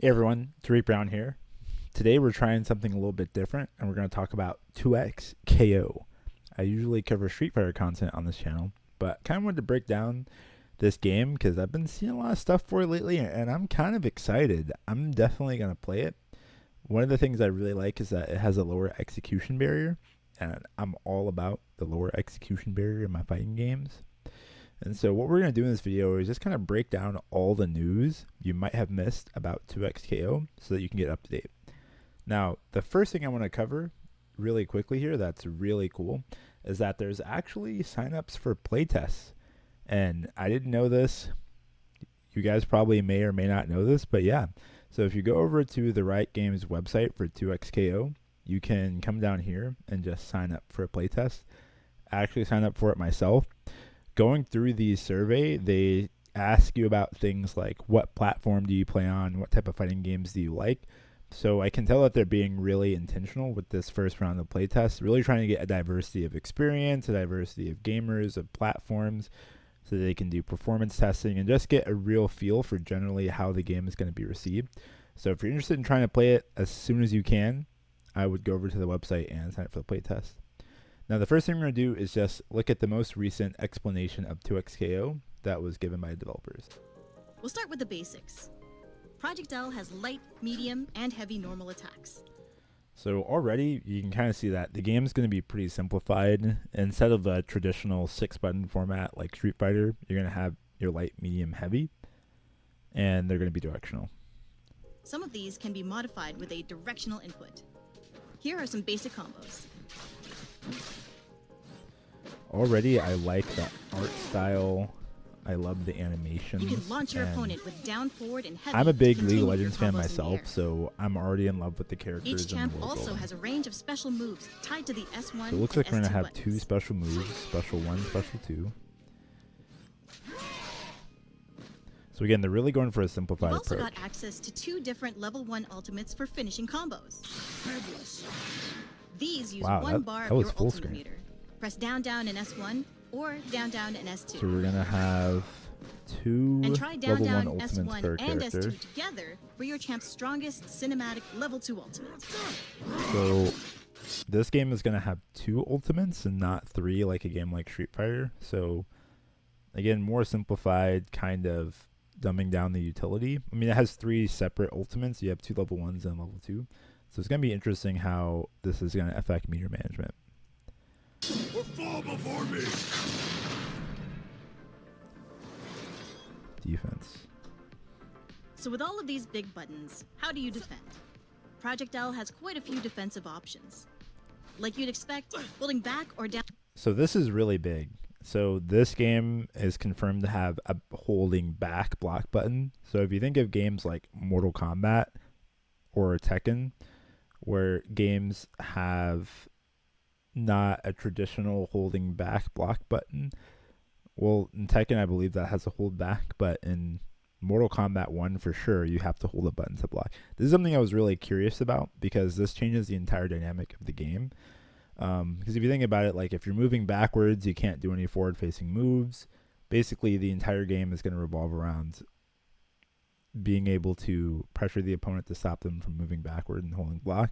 Hey everyone, Tariq Brown here. Today we're trying something a little bit different and we're going to talk about 2X KO. I usually cover Street Fighter content on this channel, but kind of wanted to break down this game because I've been seeing a lot of stuff for it lately and I'm kind of excited. I'm definitely going to play it. One of the things I really like is that it has a lower execution barrier, and I'm all about the lower execution barrier in my fighting games. And so what we're going to do in this video is just kind of break down all the news you might have missed about 2XKO so that you can get up to date. Now, the first thing I want to cover really quickly here that's really cool is that there's actually signups for playtests. And I didn't know this. You guys probably may or may not know this, but yeah. So if you go over to the Riot Games website for 2XKO, you can come down here and just sign up for a playtest. I actually signed up for it myself. Going through the survey, they ask you about things like what platform do you play on, what type of fighting games do you like. So I can tell that they're being really intentional with this first round of playtests, really trying to get a diversity of experience, a diversity of gamers, of platforms, so they can do performance testing and just get a real feel for generally how the game is going to be received. So if you're interested in trying to play it as soon as you can, I would go over to the website and sign up for the playtest. Now, the first thing we're going to do is just look at the most recent explanation of 2XKO that was given by developers. We'll start with the basics. Project L has light, medium, and heavy normal attacks. So already you can kind of see that the game is going to be pretty simplified. Instead of the traditional 6-button format like Street Fighter, you're going to have your light, medium, heavy, and they're going to be directional. Some of these can be modified with a directional input. Here are some basic combos. Already I like the art style. I love the animations. You can launch your opponent with down, forward, and heavy. I'm a big to League of continue Legends fan your combos in the myself, air. so I'm already in love with the characters. Each champ and the world also building. has a range of special moves tied to the S1 So it looks and like we're going to S2 have buttons. 2 special moves, special 1, special 2. So again, they're really going for a simplified You've also approach. got access to 2 different level 1 ultimates for finishing combos. These use Wow, 1 bar that of was your full ultimate screen. meter. Press down in S1 or down in S2. So we're going to have 2 And try level 1 down ultimates S1 per and character. S2 together for your champ's strongest cinematic level 2 ultimate. So this game is going to have 2 ultimates and not 3 like a game like Street Fighter. So again, more simplified, kind of dumbing down the utility. I mean, it has 3 separate ultimates. You have 2 level 1s and level 2. So it's going to be interesting how this is going to affect meter management. Or fall before me! Defense. So with all of these big buttons, how do you defend? Project L has quite a few defensive options. Like you'd expect, holding back or down. So this is really big. So this game is confirmed to have a holding back block button. So if you think of games like Mortal Kombat or Tekken, where games have not a traditional holding back block button, well, in Tekken I believe that has a hold back, but in Mortal Kombat 1 for sure you have to hold a button to block. This is something I was really curious about because this changes the entire dynamic of the game. Because if you think about it, like if you're moving backwards, you can't do any forward-facing moves. Basically, the entire game is going to revolve around being able to pressure the opponent to stop them from moving backward and holding block.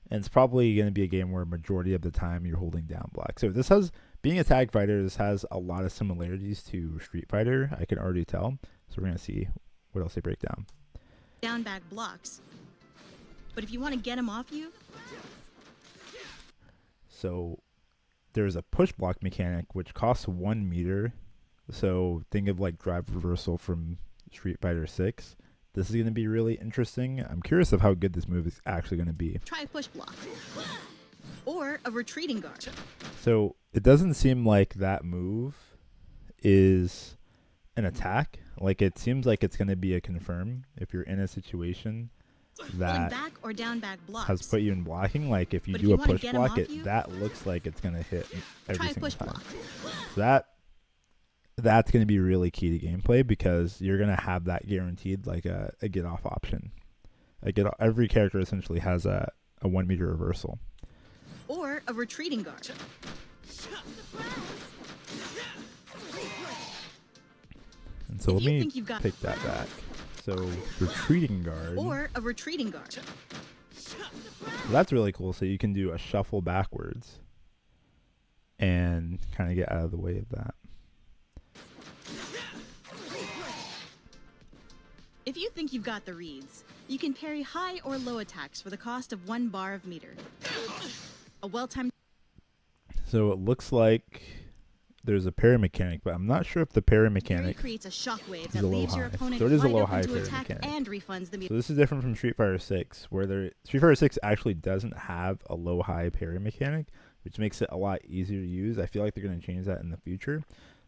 And it's probably going to be a game where majority of the time you're holding down block. So this has, being a tag fighter, this has a lot of similarities to Street Fighter. I can already tell. So we're going to see what else they break down. Down back blocks. But if you want to get them off you, So there's a push block mechanic which costs 1 meter. So think of like drive reversal from Street Fighter 6. This is going to be really interesting. I'm curious of how good this move is actually going to be. try a push block. Or a retreating guard. So it doesn't seem like that move is an attack. Like it seems like it's going to be a confirm if you're in a situation Holding that back or down back blocks. has put you in blocking. Like if you But if do you a wanna push get 'em block, off it you, that looks like it's going to hit every Try a single push time. block. So that's going to be really key to gameplay because you're going to have that guaranteed like a get off option. Every character essentially has a 1 meter reversal. Or a retreating guard. And so If let you me think you've got- take that back. So retreating guard. or a retreating guard. So that's really cool. So you can do a shuffle backwards and kind of get out of the way of that. If you think you've got the reads, you can parry high or low attacks for the cost of 1 bar of meter. A well-timed So it looks like there's a parry mechanic, but I'm not sure if the parry parry mechanic creates a shockwave is that a low leaves your high. opponent So it is a wide low open high to parry attack mechanic. and refunds the meter. So this is different from Street Fighter 6, where Street Fighter 6 actually doesn't have a low high parry mechanic, which makes it a lot easier to use. I feel like they're going to change that in the future.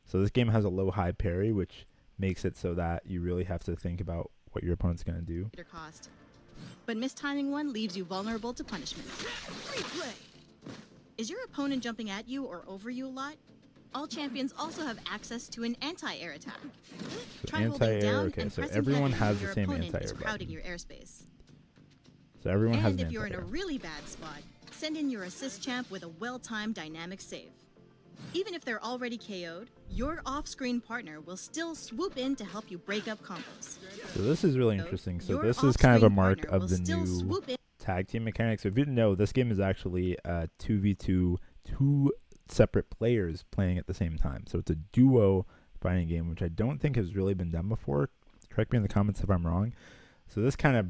So this game has a low high parry, which makes it so that you really have to think about what your opponent's going to do. Cost. But mistiming one leaves you vulnerable to punishment. Is your opponent jumping at you or over you a lot? All champions also have access to an anti-air attack. So Try holding anti-air, down okay, and so pressing everyone heavy has if the your same opponent anti-air is crowding button. your airspace. So everyone has And an if you're in a anti-air. really bad spot, send in your assist champ with a well-timed dynamic save. Even if they're already KO'd, your off-screen partner will still swoop in to help you break up combos. So this is really interesting. So Your this is kind of a off-screen mark partner of will the still new swoop in. tag team mechanics. So if you didn't know, this game is actually 2v2, two separate players playing at the same time. So it's a duo fighting game, which I don't think has really been done before. Correct me in the comments if I'm wrong. So this kind of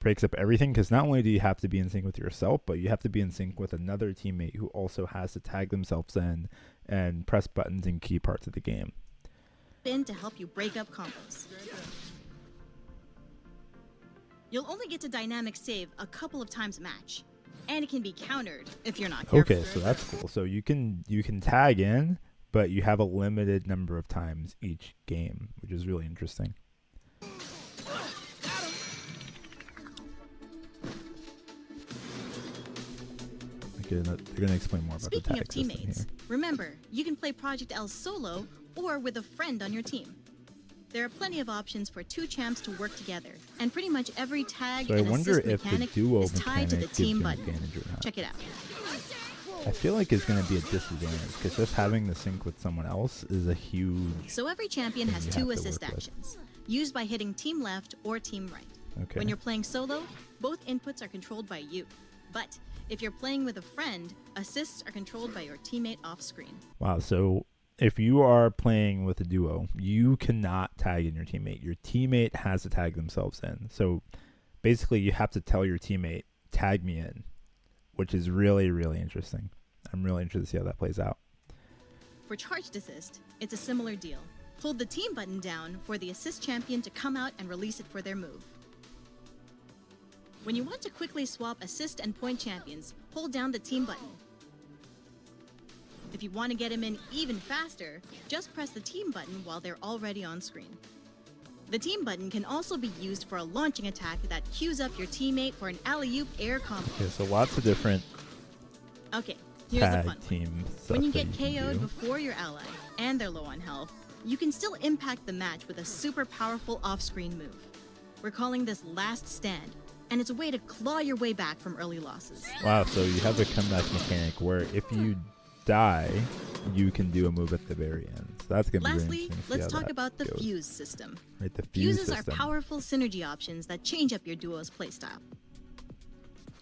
breaks up everything, because not only do you have to be in sync with yourself, but you have to be in sync with another teammate who also has to tag themselves in and press buttons in key parts of the game. In to help you break up combos. You'll only get to dynamic save a couple of times a match, and it can be countered if you're not careful. Okay, so that's cool. So you can tag in, but you have a limited number of times each game, which is really interesting. Okay, they're going to explain more about the Speaking tag of system teammates, here. remember, you can play Project L solo or with a friend on your team. There are plenty of options for two champs to work together, and pretty much every tag So I and wonder assist if the mechanic duo is tied to the mechanic gives team you an button. advantage or not. Check it out. I feel like it's going to be a disadvantage, because just having the sync with someone else is a huge... So every champion thing has you two have to assist work with. actions, used by hitting team left or team right. Okay. When you're playing solo, both inputs are controlled by you. But if you're playing with a friend, assists are controlled by your teammate off screen. Wow, so if you are playing with a duo, you cannot tag in your teammate. Your teammate has to tag themselves in. So basically you have to tell your teammate, tag me in, which is really, really interesting. I'm really interested to see how that plays out. For charged assist, it's a similar deal. Hold the team button down for the assist champion to come out and release it for their move. When you want to quickly swap assist and point champions, hold down the team button. If you want to get him in even faster, just press the team button while they're already on screen. The team button can also be used for a launching attack that cues up your teammate for an alley-oop air combo. Okay, so lots of different Okay, here's the tag fun one. team stuff When you that get can KO'd do. before your ally, and they're low on health, you can still impact the match with a super powerful off-screen move. We're calling this Last Stand, and it's a way to claw your way back from early losses. Wow, so you have a comeback mechanic where if you die, you can do a move at the very end. So that's going to be really Lastly, interesting to see let's how talk that about the goes. fuse system. Right, the fuse Fuses system. are powerful synergy options that change up your duo's playstyle.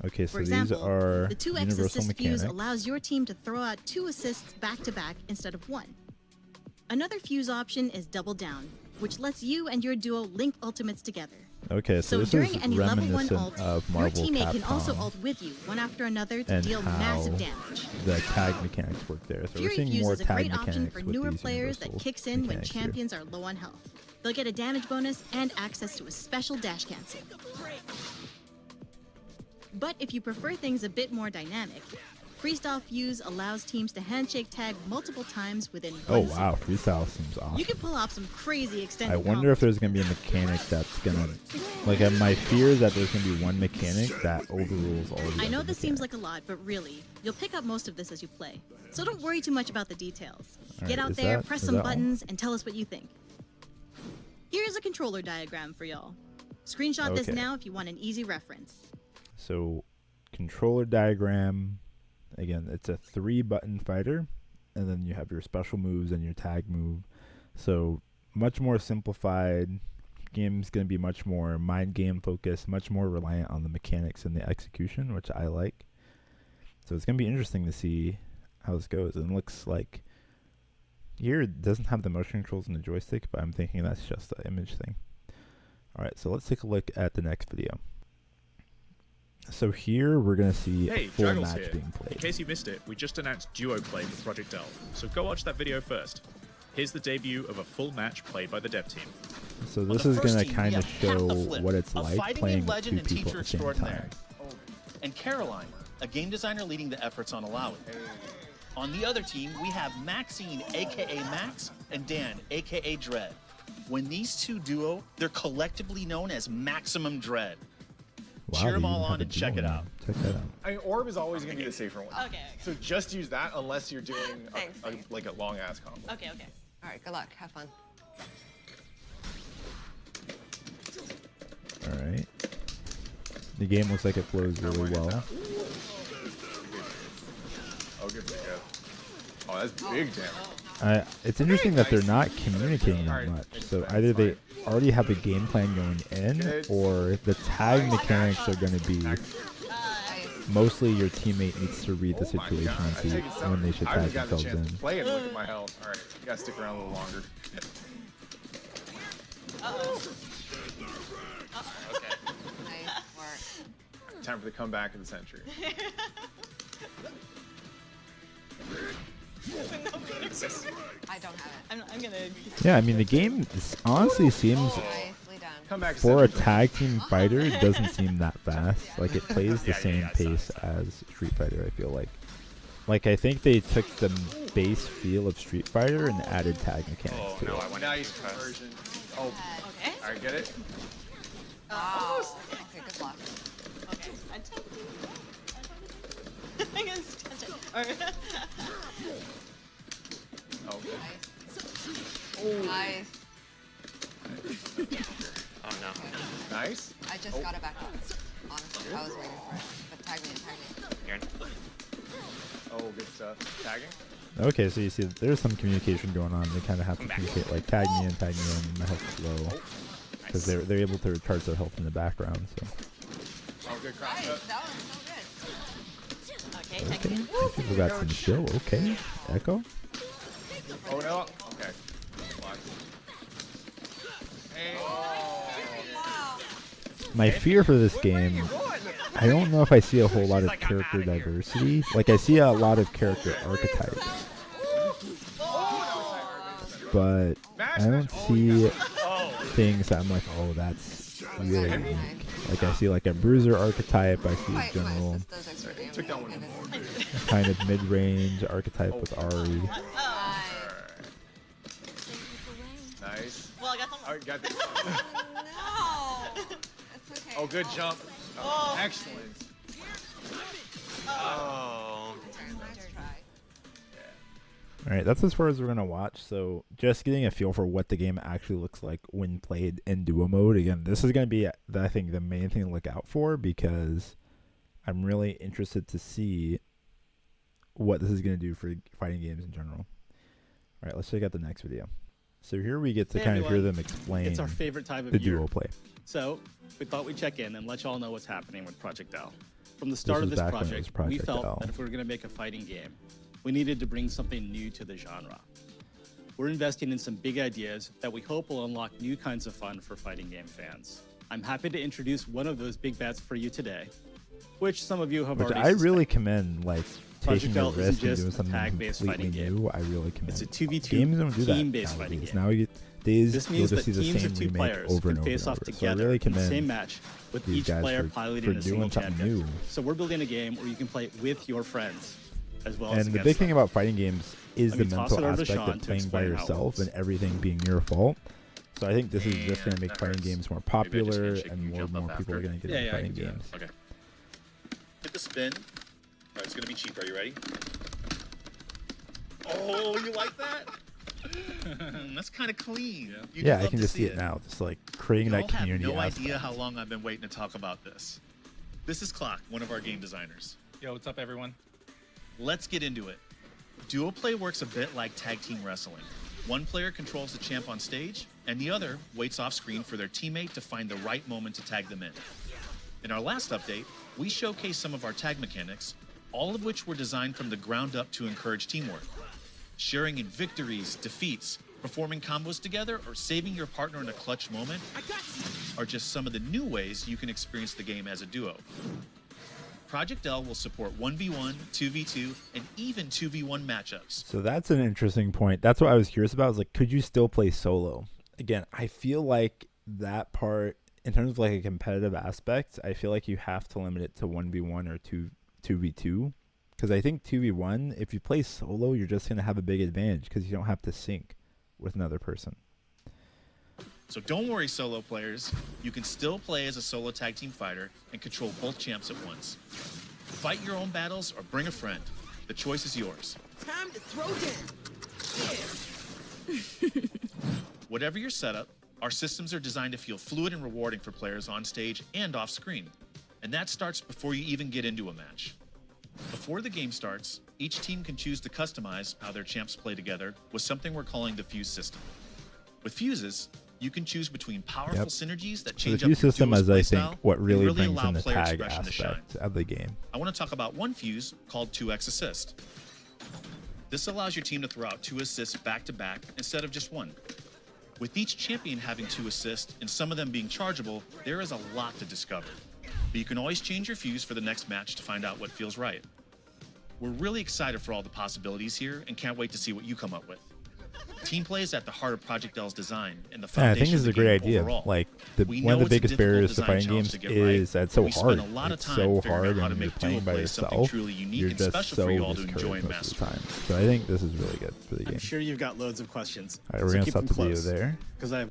Okay, so For example, these are the 2x universal assist mechanics. fuse allows your team to throw out 2 assists back-to-back instead of 1. Another fuse option is Double Down, which lets you and your duo link ultimates together. Okay, so this during is any level 1 reminiscent ult, of your Marvel teammate can also Capcom ult with you, one after another, to and deal how massive damage. the tag mechanics work there. So Fury we're seeing Fuse more is a tag great mechanics option for with newer these players that universal kicks in when mechanics here. champions are low on health. They'll get a damage bonus and access to a special dash cancel. But if you prefer things a bit more dynamic, Freestyle Fuse allows teams to handshake tag multiple times within Oh 1 wow, second. freestyle seems awesome. You can pull off some crazy extended I wonder if combos. there's gonna be a mechanic that's gonna, like, my fear is that there's gonna be one mechanic that overrules all the I know other this seems mechanics. like a lot, but really, you'll pick up most of this as you play. So don't worry too much about the details. All Get right, out is there, that- press is some that all? buttons, and tell us what you think. Here's a controller diagram for y'all. Screenshot this Okay. now if you want an easy reference. So, controller diagram. Again, it's a 3-button fighter, and then you have your special moves and your tag move. So much more simplified game is going to be much more mind game focused, much more reliant on the mechanics and the execution, which I like. So it's going to be interesting to see how this goes. And it looks like here it doesn't have the motion controls in the joystick, but I'm thinking that's just an image thing. All right, so let's take a look at the next video. So here we're going to see a full Juggles match here. being played. In case you missed it, we just announced duo play for Project L, so go watch that video first. Here's the debut of a full match played by the dev team. So this is going to kind of show what it's like playing with two people at the same time. And Caroline, a game designer leading the efforts on Allowing. On the other team, we have Maxine, aka Max, and Dan, aka Dread. When these two duo, they're collectively known as Maximum Dread. Wow, Cheer they them even all have on a and check duo it now. out. Check that out. I mean, orb is always going to be the safer one. Okay. So just use that unless you're doing Thanks. like a long ass combo. Okay. All right, good luck. Have fun. All right. The game looks like it flows really well. Oh, good. Oh, that's big damage. It's interesting that they're not communicating that much. So either they already have a game plan going in, or the tag mechanics are going to be mostly your teammate needs to read the situation and see when they should I tag just got the themselves chance in. to play and look at my health. All right, you gotta stick around a little longer. Okay. Nice work. Time for the comeback of the century. I don't have it. I'm gonna. Yeah, I mean the game honestly seems Nicely done. Comeback of for a century. tag team fighter it doesn't seem that fast. Like it plays the same pace as Street Fighter. I feel like. Like I think they took the base feel of Street Fighter and added tag mechanics to it. Nice conversion. Oh, Okay. all right, get it? Wow. Okay, good luck. Okay. I told you. I guess. Alright. Oh, good. Nice. Oh no. Nice. I just got it back up. Honestly, I was waiting for it. But tag me. Oh, good stuff. Tagging. Okay, so you see there's some communication going on. They kind of have to communicate like tag me in, my health is low. Because they're able to recharge their health in the background. So. Oh, good cross Nice. up. That was so good. Okay. Okay, Taking. people got some skill. Okay, Echo. Oh no. Okay. Block. Hey. Wow. My fear for this game, I don't know if I see a whole lot of character diversity. Like I see a lot of character archetypes, but I don't see things that I'm like, oh, that's really unique. Like I see like a bruiser archetype. I see a Wait, general this does extra damage. Took that one. Give it. kind of mid-range archetype with Ari. Nice. Well, I got some. All right, got this. No. It's okay. Oh, good jump. Oh, excellent. Oh. Nice try. All right, that's as far as we're gonna watch. So just getting a feel for what the game actually looks like when played in duo mode. Again, this is gonna be, I think, the main thing to look out for because I'm really interested to see what this is gonna do for fighting games in general. All right, let's check out the next video. So here we get to Hey, kind of hear everyone. them explain It's our favorite time of the year. duo play. So we thought we'd check in and let y'all know what's happening with Project L. From the start was of this back when it was project, we Project felt L. that if we were going to make a fighting game, we needed to bring something new to the genre. We're investing in some big ideas that we hope will unlock new kinds of fun for fighting game fans. I'm happy to introduce one of those big bets for you today, which some of you have Which already I really suspected. commend, like Project taking a L isn't risk and just doing a something tag-based completely fighting new. I really commend. It's a 2v2 Games don't do that team-based fighting nowadays. game. Now you days This you'll means just that see the teams same of two remake players over and can over face and off over. So I together really in the commend same match with these each guys player for piloting a doing single something champion. new. So we're building a game where you can play with your friends as well as And the against big thing them. about fighting games is Let the me toss mental it over to aspect Sean of to playing by explain how it yourself works. and everything being your fault. So I think this is just going to make that fighting hurts. games more Maybe I just popular can't shake and you, more jump and more up people are after. going to get Yeah, into yeah, I fighting can do that. games. Okay. Hit the spin. All right, it's gonna be cheap. Are you ready? Oh, you like that? That's kind of clean. You'd Yeah, I love can to just see it now. Just like creating Y'all that community have no aspect. idea how long I've been waiting to talk about this. This is Clock, one of our game designers. Yo, what's up, everyone? Let's get into it. Duo play works a bit like tag team wrestling. One player controls the champ on stage, and the other waits off screen for their teammate to find the right moment to tag them in. In our last update, we showcased some of our tag mechanics, all of which were designed from the ground up to encourage teamwork. Sharing in victories, defeats, performing combos together, or saving your partner in a clutch moment are just some of the new ways you can experience the game as a duo. Project L will support 1v1, 2v2, and even 2v1 matchups. So that's an interesting point. That's what I was curious about. I was like, could you still play solo? Again, I feel like that part, in terms of like a competitive aspect, I feel like you have to limit it to 1v1 or 2v2. Because I think 2v1, if you play solo, you're just going to have a big advantage because you don't have to sync with another person. So don't worry, solo players. You can still play as a solo tag team fighter and control both champs at once. Fight your own battles or bring a friend. The choice is yours. Time to throw down. Yeah. Whatever your setup, our systems are designed to feel fluid and rewarding for players on stage and off screen. And that starts before you even get into a match. Before the game starts, each team can choose to customize how their champs play together with something we're calling the fuse system. With fuses, you can choose between powerful synergies that So the change up fuse your system duo's is, I playstyle think, what and really brings allow in the player tag expression to shine. aspect of the game. I want to talk about one fuse called 2x Assist. This allows your team to throw out 2 assists back to back instead of just one. With each champion having 2 assists and some of them being chargeable, there is a lot to discover. But you can always change your fuse for the next match to find out what feels right. We're really excited for all the possibilities here and can't wait to see what you come up with. Team play is at the heart of Project L's design and the Yeah, I foundation think this is a of the great game idea. overall. Like We one of know the it's a biggest difficult barriers to design fighting challenge games to get is that it's so We hard. spend a lot of It's time so figuring out hard how and to you're make playing duo by play something yourself. truly unique You're and just special so for you all to enjoy discouraged and most of the master. time. So I think this is really good for the game. I'm sure you've got loads of questions. All right, we're gonna keep stop them the video close, there, because I have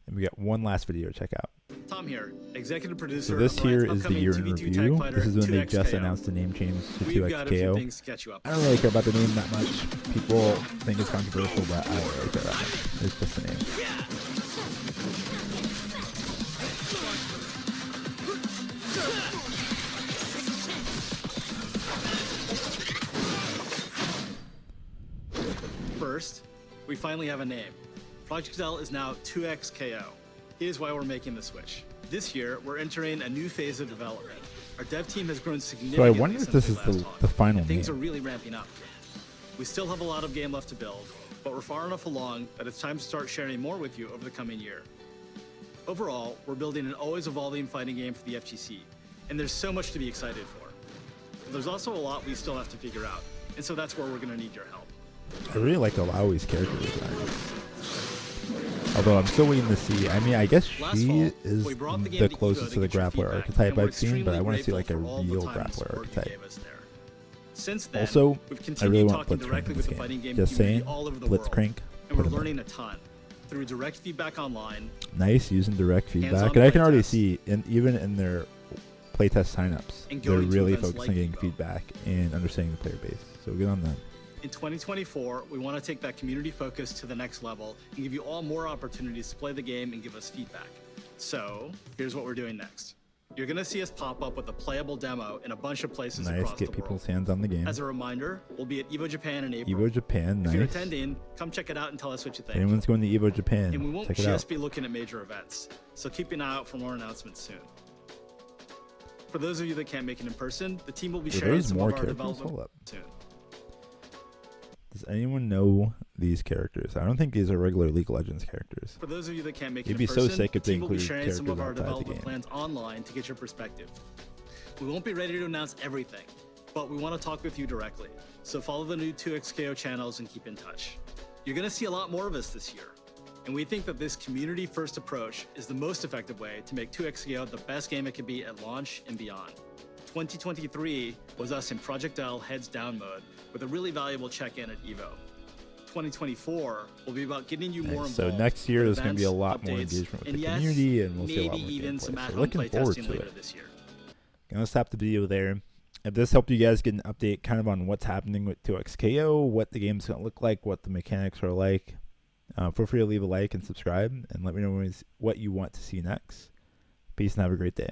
and we got one last video to check out. Tom here, executive producer. So this of Brian's here is the upcoming year in 2v2 review. tag fighter, This is when they 2XKO. just announced the name change to We've got a few 2XKO. things to catch you up. I don't really care about the name that much. People think it's controversial, but I don't really care that much. It's just the name. First, we finally have a name. Project L is now 2XKO. Here's why we're making the switch. This year, we're entering a new phase of development. Our dev team has grown significantly wonder if since this we is last the talked, final and things name. are really ramping up. We still have a lot of game left to build, but we're far enough along that it's time to start sharing more with you over the coming year. Overall, we're building an always evolving fighting game for the FGC, and there's so much to be excited for. But there's also a lot we still have to figure out, and so that's where we're going to need your help. I really like Alawi's character design. Although I'm still waiting to see. I mean, I guess Last she fall, is we brought the game the to Evo closest to the get your grappler feedback, archetype and we're I've seen, but I extremely want to see like a grateful for all the real time and grappler support you archetype. gave us there. Since then, Also, we've I really continued want talking Blitzcrank directly in with this the fighting game. game Just community saying, all over the world, Blitzcrank, and we're put him in. learning a ton through direct feedback online. Nice using direct feedback, Hands-on and I can already playtest. see, even in their playtest signups, And they're going to really events focused like on getting Evo. feedback and understanding the player base. So good on them. In 2024, we want to take that community focus to the next level and give you all more opportunities to play the game and give us feedback. So, here's what we're doing next. You're going to see us pop up with a playable demo in a bunch of places Nice, across get the people's world. hands on the game. As a reminder, we'll be at Evo Japan in April. Evo Japan, If you're nice. attending, come check it out and tell us what you If think. anyone's going to Evo Japan, And we won't check it just out. be looking at major events, so keep an eye out for more announcements soon. For those of you that can't make it in person, the team will be Were sharing those some more of our characters? development Hold up. soon. Does anyone know these characters? I don't think these are regular League of Legends characters. For those of you that can't make It'd it be in so person, sick the if they team will be included sharing some of characters our outside the development game. plans online to get your perspective. We won't be ready to announce everything, but we want to talk with you directly. So follow the new 2XKO channels and keep in touch. You're going to see a lot more of us this year, and we think that this community-first approach is the most effective way to make 2XKO the best game it can be at launch and beyond. 2023 was us in Project L heads down mode with a really valuable check-in at Evo. 2024 will be about getting you more Nice. involved. So next year with there's going to be a events, lot more updates, engagement with and the yes, community, and we'll see a lot maybe more even some gameplay. So at-home looking forward playtesting to later it. this year. Gonna stop the video there. If this helped you guys get an update kind of on what's happening with 2XKO, what the game's gonna look like, what the mechanics are like, feel free to leave a like and subscribe, and let me know what you want to see next. Peace and have a great day.